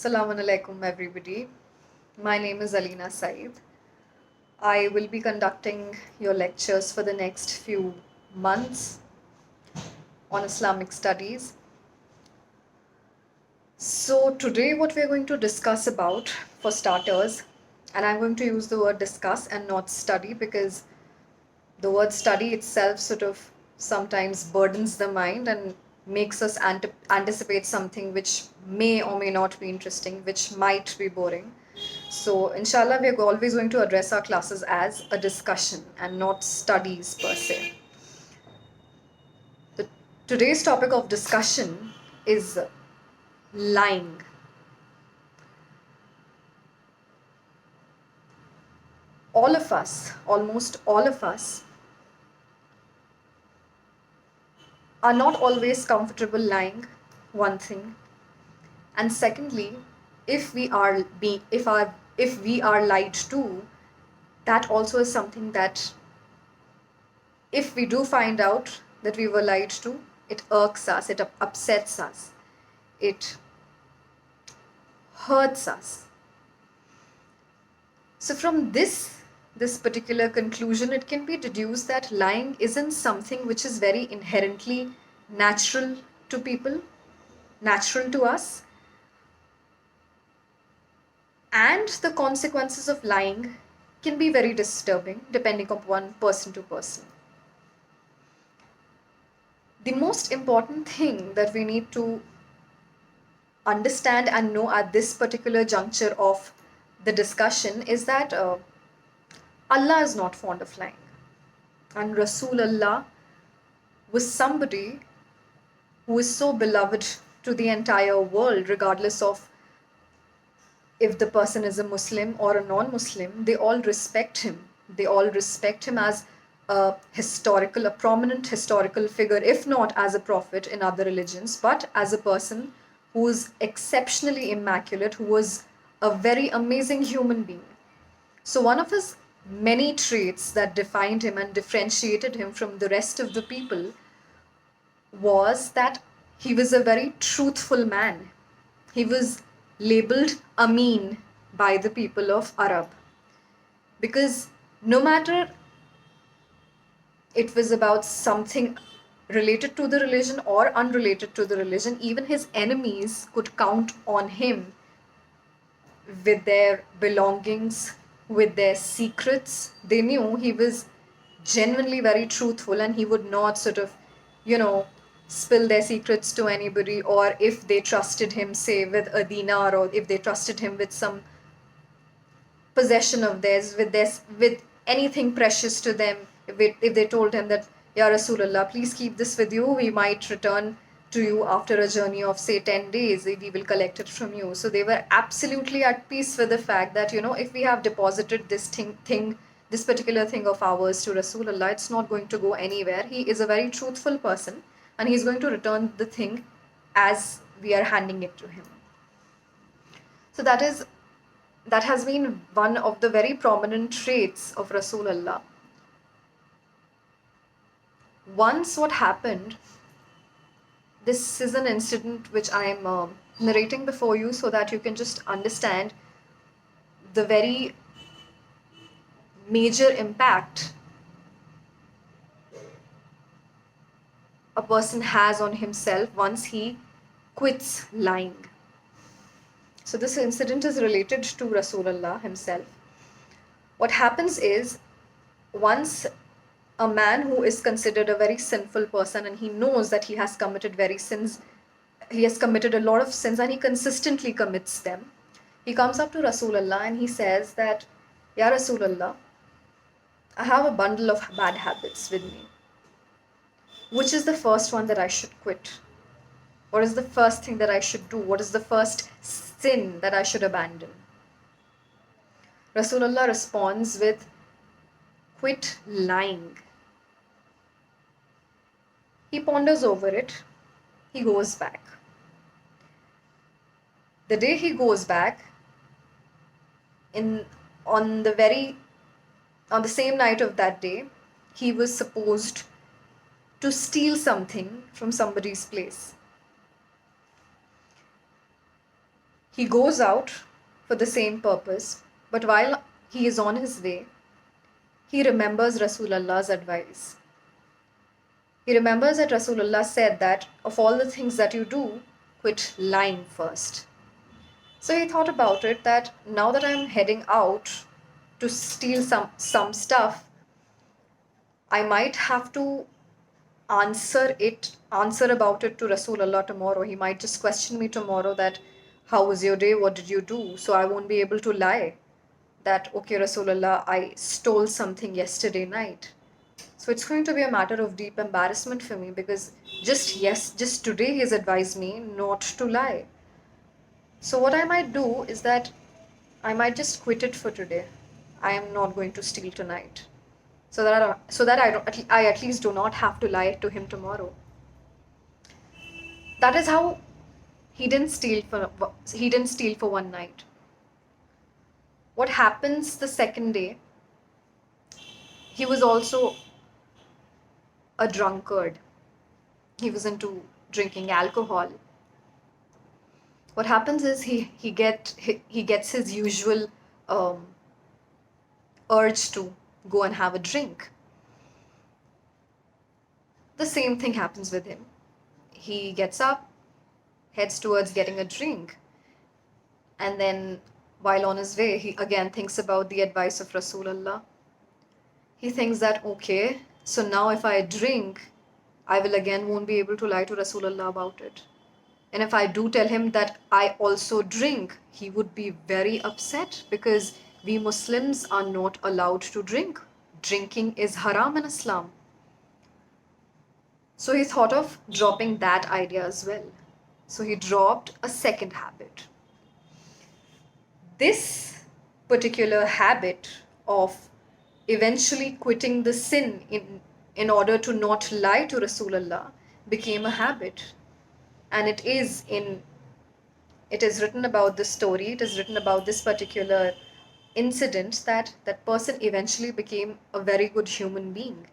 Assalamu alaikum, everybody. My name is Alina Saeed. I will be conducting your lectures for the next few months on Islamic studies. So, today, what we're going to discuss about, for starters, and I'm going to use the word discuss and not study because the word study itself sort of sometimes burdens the mind and makes us anticipate something which may or may not be interesting, which might be boring. So, inshallah, we're always going to address our classes as a discussion and not studies per se. The, Today's topic of discussion is lying. All of us, almost all of us, are not always comfortable lying, one thing. And secondly, if we are lied to, that also is something that if we do find out that we were lied to, it irks us, it upsets us, it hurts us. So from this particular conclusion, it can be deduced that lying isn't something which is very inherently natural to people, natural to us, and the consequences of lying can be very disturbing depending upon person to person. The most important thing that we need to understand and know at this particular juncture of the discussion is that Allah is not fond of lying, and Rasulullah was somebody who is so beloved to the entire world, regardless of if the person is a Muslim or a non-Muslim. They all respect him. They all respect him as a prominent historical figure, if not as a prophet in other religions, but as a person who was exceptionally immaculate, who was a very amazing human being. So, one of his many traits that defined him and differentiated him from the rest of the people was that he was a very truthful man. He was labeled Amin by the people of Arab because no matter it was about something related to the religion or unrelated to the religion, even his enemies could count on him with their belongings, with their secrets. They knew he was genuinely very truthful and he would not sort of, you know, spill their secrets to anybody, or if they trusted him, say, with a dinar, or if they trusted him with some possession of theirs, with anything precious to them, if they told him that, Ya Rasulullah, please keep this with you, we might return to you after a journey of say 10 days, we will collect it from you. So they were absolutely at peace with the fact that, if we have deposited this particular thing of ours to Rasulullah, it's not going to go anywhere. He is a very truthful person and he's going to return the thing as we are handing it to him. So that has been one of the very prominent traits of Rasulullah. Once what happened, this is an incident which I am narrating before you so that you can just understand the very major impact a person has on himself once he quits lying. So this incident is related to Rasulullah himself. What happens is, once a man who is considered a very sinful person and he knows that he has committed a lot of sins and he consistently commits them, he comes up to Rasulullah and he says that, Ya Rasulullah, I have a bundle of bad habits with me. Which is the first one that I should quit? What is the first thing that I should do? What is the first sin that I should abandon? Rasulullah responds with, quit lying. He ponders over it. He goes back. The day he goes back, on the same night of that day, he was supposed to steal something from somebody's place. He goes out for the same purpose, but while he is on his way, he remembers Rasulullah's advice. He remembers that Rasulullah said that of all the things that you do, quit lying first. So he thought about it that now that I'm heading out to steal some stuff, I might have to answer about it to Rasulullah tomorrow. He might just question me tomorrow that how was your day? What did you do? So I won't be able to lie that okay Rasulullah, I stole something yesterday night. So it's going to be a matter of deep embarrassment for me because just today he has advised me not to lie. So what I might do is that I might just quit it for today. I am not going to steal tonight. So that I at least do not have to lie to him tomorrow. That is how he didn't steal for one night. What happens the second day? He was also a drunkard. He was into drinking alcohol. What happens is he gets his usual um, urge to go and have a drink. The same thing happens with him. He gets up, heads towards getting a drink, and then while on his way, he again thinks about the advice of Rasulullah. He thinks that okay, so now if I drink, I will again won't be able to lie to Rasulullah about it. And if I do tell him that I also drink, he would be very upset because we Muslims are not allowed to drink. Drinking is haram in Islam. So he thought of dropping that idea as well. So he dropped a second habit. This particular habit of eventually quitting the sin in order to not lie to Rasulullah became a habit. And it is written about this story, it is written about this particular incident that person eventually became a very good human being.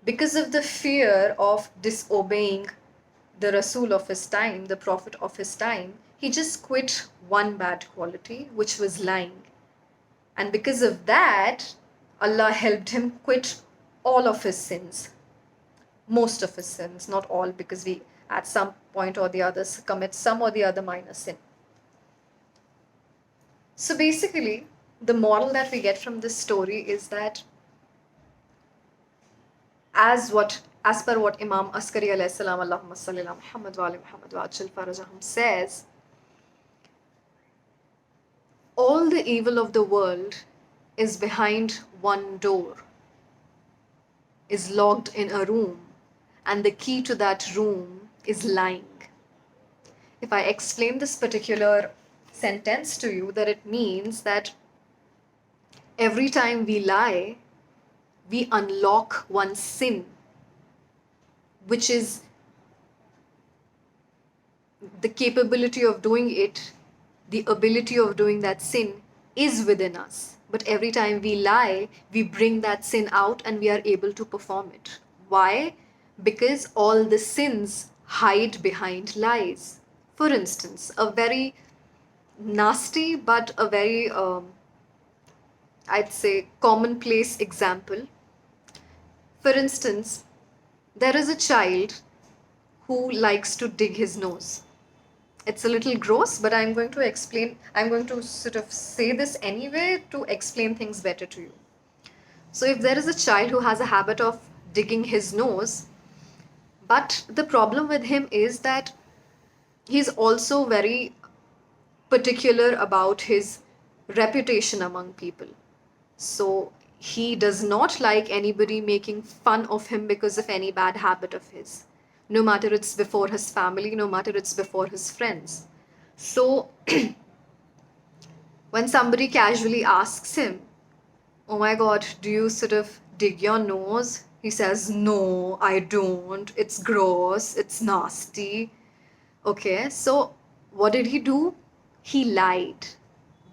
Because of the fear of disobeying the Rasul of his time, the Prophet of his time, he just quit one bad quality, which was lying. And because of that, Allah helped him quit all of his sins. Most of his sins, not all, because we at some point or the other commit some or the other minor sin. So basically, the moral that we get from this story is that as per what Imam Askari alayhi salam, Allahumma salli ala Muhammad wa ali Muhammad wa ajil farajahum says, all the evil of the world is behind one door, is locked in a room, and the key to that room is lying. If I explain this particular sentence to you, that it means that every time we lie, we unlock one sin, which is the capability of doing it, the ability of doing that sin is within us. But every time we lie, we bring that sin out and we are able to perform it. Why? Because all the sins hide behind lies. For instance, a very nasty but a very, I'd say, commonplace example. For instance, there is a child who likes to dig his nose. It's a little gross, but I'm going to sort of say this anyway to explain things better to you. So if there is a child who has a habit of digging his nose, but the problem with him is that he's also very particular about his reputation among people. So he does not like anybody making fun of him because of any bad habit of his, no matter it's before his family, no matter it's before his friends. So when somebody casually asks him, oh my god, do you sort of dig your nose? He says, no, I don't. It's gross, it's nasty. Okay, so what did he do? He lied.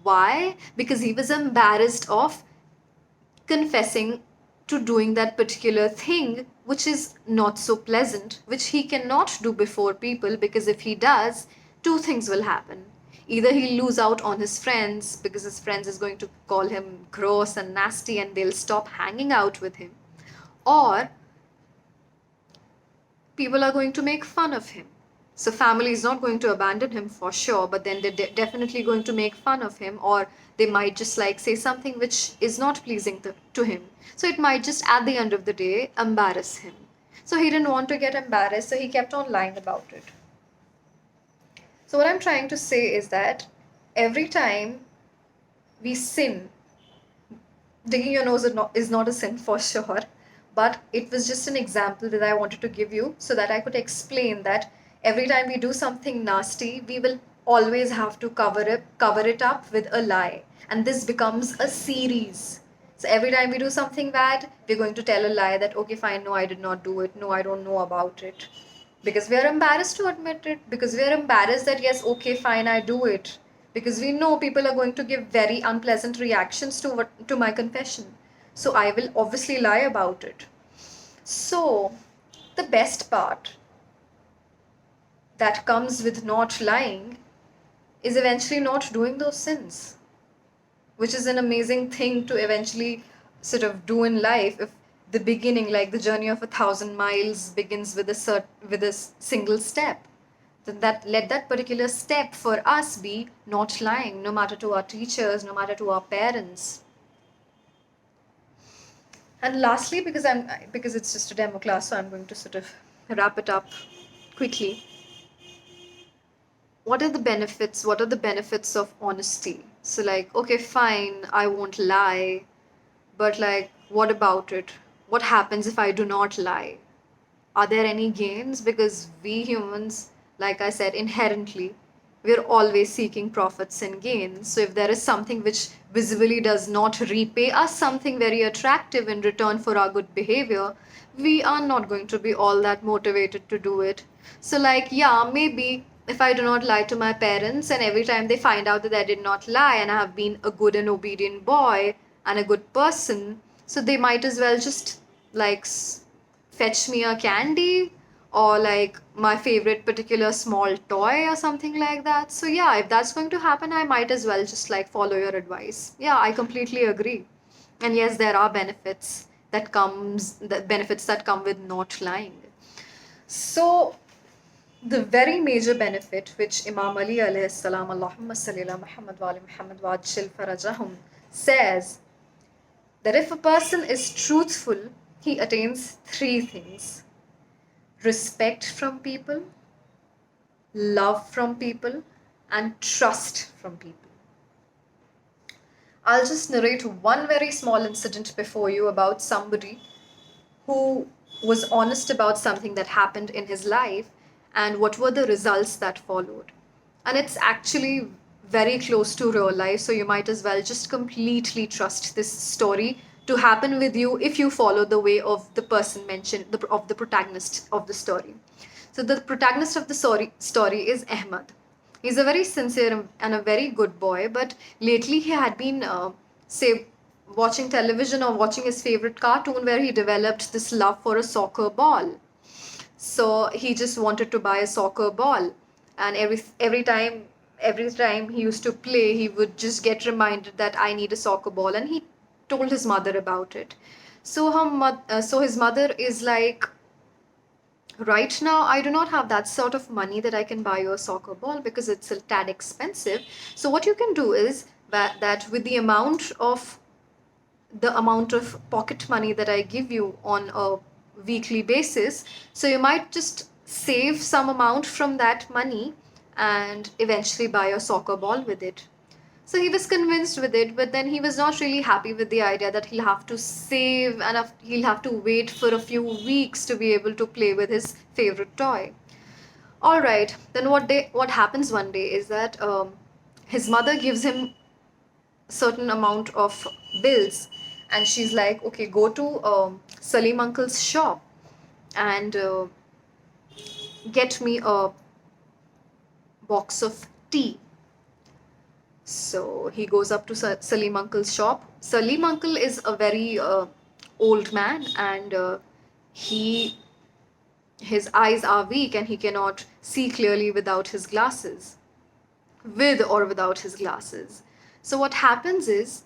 Why? Because he was embarrassed of confessing to doing that particular thing, which is not so pleasant, which he cannot do before people, because if he does, two things will happen. Either he'll lose out on his friends because his friends is going to call him gross and nasty and they'll stop hanging out with him, or people are going to make fun of him. So family is not going to abandon him for sure, but then they're definitely going to make fun of him, or they might just like say something which is not pleasing to him. So it might just at the end of the day embarrass him. So he didn't want to get embarrassed, so he kept on lying about it. So what I'm trying to say is that every time we sin, digging your nose is not a sin for sure, but it was just an example that I wanted to give you so that I could explain that every time we do something nasty, we will always have to cover it up with a lie, and this becomes a series. So every time we do something bad, we're going to tell a lie that okay, fine, no, I did not do it, no, I don't know about it, because we are embarrassed to admit it, because we are embarrassed that yes, okay, fine, I do it, because we know people are going to give very unpleasant reactions to my confession, so I will obviously lie about it. So the best part that comes with not lying is eventually not doing those sins, which is an amazing thing to eventually sort of do in life. If the beginning, like the journey of 1,000 miles, begins with a single step, then that let that particular step for us be not lying, no matter to our teachers, no matter to our parents. And lastly, because it's just a demo class, so I'm going to sort of wrap it up quickly. What are the benefits of honesty? So like, okay, fine, I won't lie, but like, what about it? What happens if I do not lie? Are there any gains? Because we humans, like I said, inherently, we're always seeking profits and gains. So if there is something which visibly does not repay us something very attractive in return for our good behavior, we are not going to be all that motivated to do it. So, like, yeah, maybe if I do not lie to my parents and every time they find out that I did not lie and I have been a good and obedient boy and a good person, so they might as well just like fetch me a candy or like my favorite particular small toy or something like that. So yeah, if that's going to happen, I might as well just like follow your advice. Yeah, I completely agree. And yes, there are benefits that come with not lying. So the very major benefit which Imam Ali alayhi salam, Allahumma salli ala Muhammad wa ali Muhammad wa ajil farajahum, says that if a person is truthful, he attains three things: respect from people, love from people, and trust from people. I'll just narrate one very small incident before you about somebody who was honest about something that happened in his life and what were the results that followed. And it's actually very close to real life, so you might as well just completely trust this story to happen with you if you follow the way of the person mentioned, of the protagonist of the story. So the protagonist of the story is Ahmad. He's a very sincere and a very good boy, but lately he had been, say, watching television or watching his favorite cartoon where he developed this love for a soccer ball. So he just wanted to buy a soccer ball, and every time he used to play, he would just get reminded that I need a soccer ball, and he told his mother about it. So his mother is like, right now I do not have that sort of money that I can buy you a soccer ball because it's a tad expensive. So what you can do is that with the amount of pocket money that I give you on a weekly basis, so you might just save some amount from that money and eventually buy a soccer ball with it. So he was convinced with it, but then he was not really happy with the idea that he'll have to save and he'll have to wait for a few weeks to be able to play with his favorite toy. All right, then what happens one day is that his mother gives him certain amount of bills, and she's like, okay, go to Salim uncle's shop and get me a box of tea. So he goes up to Salim uncle's shop. Salim uncle is a very old man, and he his eyes are weak and he cannot see clearly without his glasses. with or without his glasses. So what happens is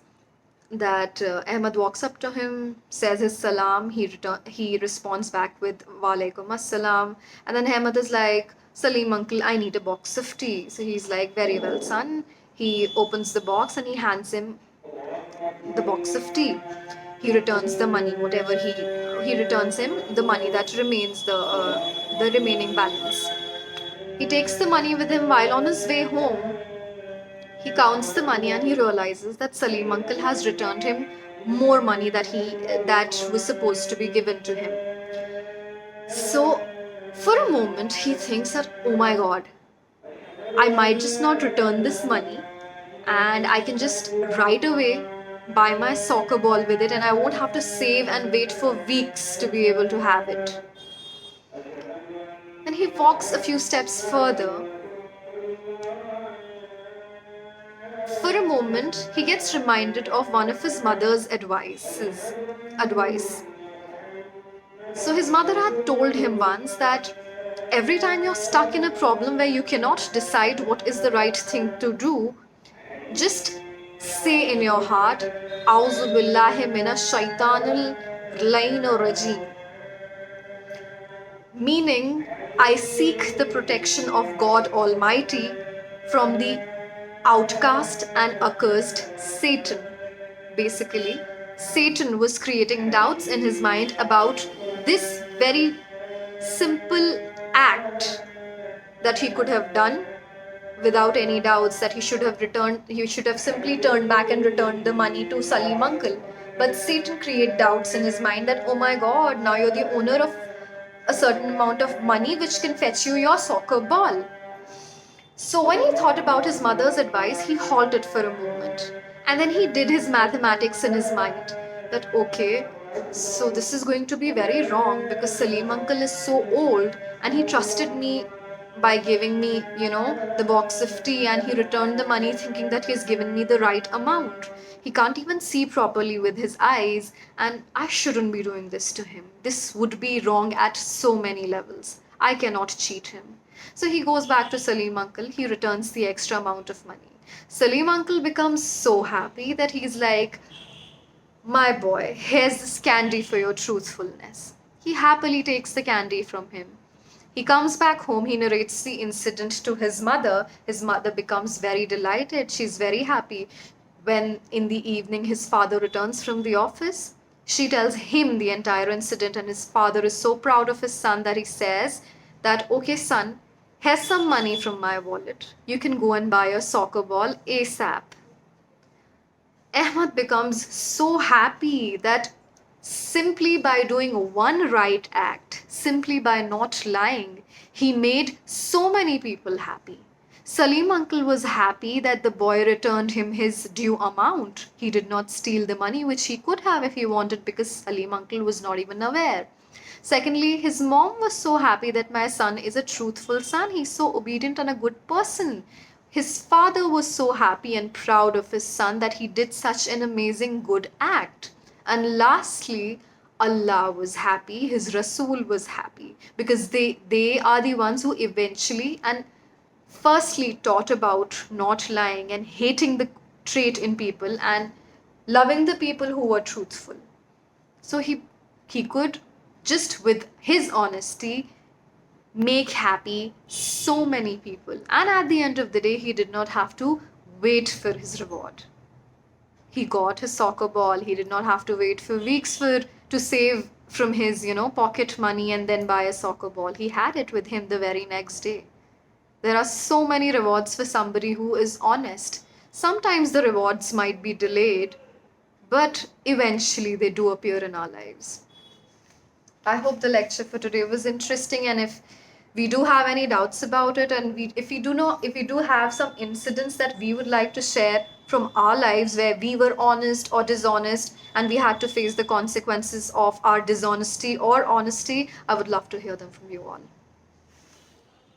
that Ahmad walks up to him, says his salam. He responds back with Walaikum Assalam, and then Ahmad is like, Salim uncle, I need a box of tea. So he's like, very well, son. He opens the box and he hands him the box of tea. He returns the money, whatever he returns him the money that remains, the remaining balance. He takes the money with him. While on his way home, he counts the money and he realizes that Salim uncle has returned him more money that was supposed to be given to him. So for a moment he thinks that, oh my god, I might just not return this money and I can just right away buy my soccer ball with it and I won't have to save and wait for weeks to be able to have it. And he walks a few steps further. For a moment, he gets reminded of one of his mother's advice. So his mother had told him once that every time you're stuck in a problem where you cannot decide what is the right thing to do, just say in your heart, Auzu billahi minash shaitanil rajim. Meaning, I seek the protection of God Almighty from the outcast and accursed Satan. Basically, Satan was creating doubts in his mind about this very simple act that he could have done without any doubts, that he should have simply turned back and returned the money to Salim uncle. But Satan created doubts in his mind that, oh my god, now you're the owner of a certain amount of money which can fetch you your soccer ball. So when he thought about his mother's advice, he halted for a moment. And then he did his mathematics in his mind that, okay, so this is going to be very wrong because Salim uncle is so old and he trusted me by giving me, the box of tea, and he returned the money thinking that he's given me the right amount. He can't even see properly with his eyes, and I shouldn't be doing this to him. This would be wrong at so many levels. I cannot cheat him. So he goes back to Salim uncle, he returns the extra amount of money. Salim uncle becomes so happy that he's like, my boy, here's this candy for your truthfulness. He happily takes the candy from him. He comes back home, he narrates the incident to his mother. His mother becomes very delighted. She's very happy. When in the evening his father returns from the office, she tells him the entire incident, and his father is so proud of his son that he says that, okay, son, here's some money from my wallet. You can go and buy a soccer ball ASAP. Ahmad becomes so happy that simply by doing one right act, simply by not lying, he made so many people happy. Salim uncle was happy that the boy returned him his due amount. He did not steal the money which he could have if he wanted, because Salim uncle was not even aware. Secondly, his mom was so happy that my son is a truthful son. He's so obedient and a good person. His father was so happy and proud of his son that he did such an amazing good act. And lastly, Allah was happy, his Rasul was happy, because they are the ones who eventually and firstly taught about not lying and hating the trait in people and loving the people who were truthful. So he could, just with his honesty, make happy so many people. And at the end of the day, he did not have to wait for his reward. He got his soccer ball. He did not have to wait for weeks to save from his, pocket money and then buy a soccer ball. He had it with him the very next day. There are so many rewards for somebody who is honest. Sometimes the rewards might be delayed, but eventually they do appear in our lives. I hope the lecture for today was interesting, and if we do have any doubts about it, and if we do have some incidents that we would like to share from our lives where we were honest or dishonest and we had to face the consequences of our dishonesty or honesty, I would love to hear them from you all.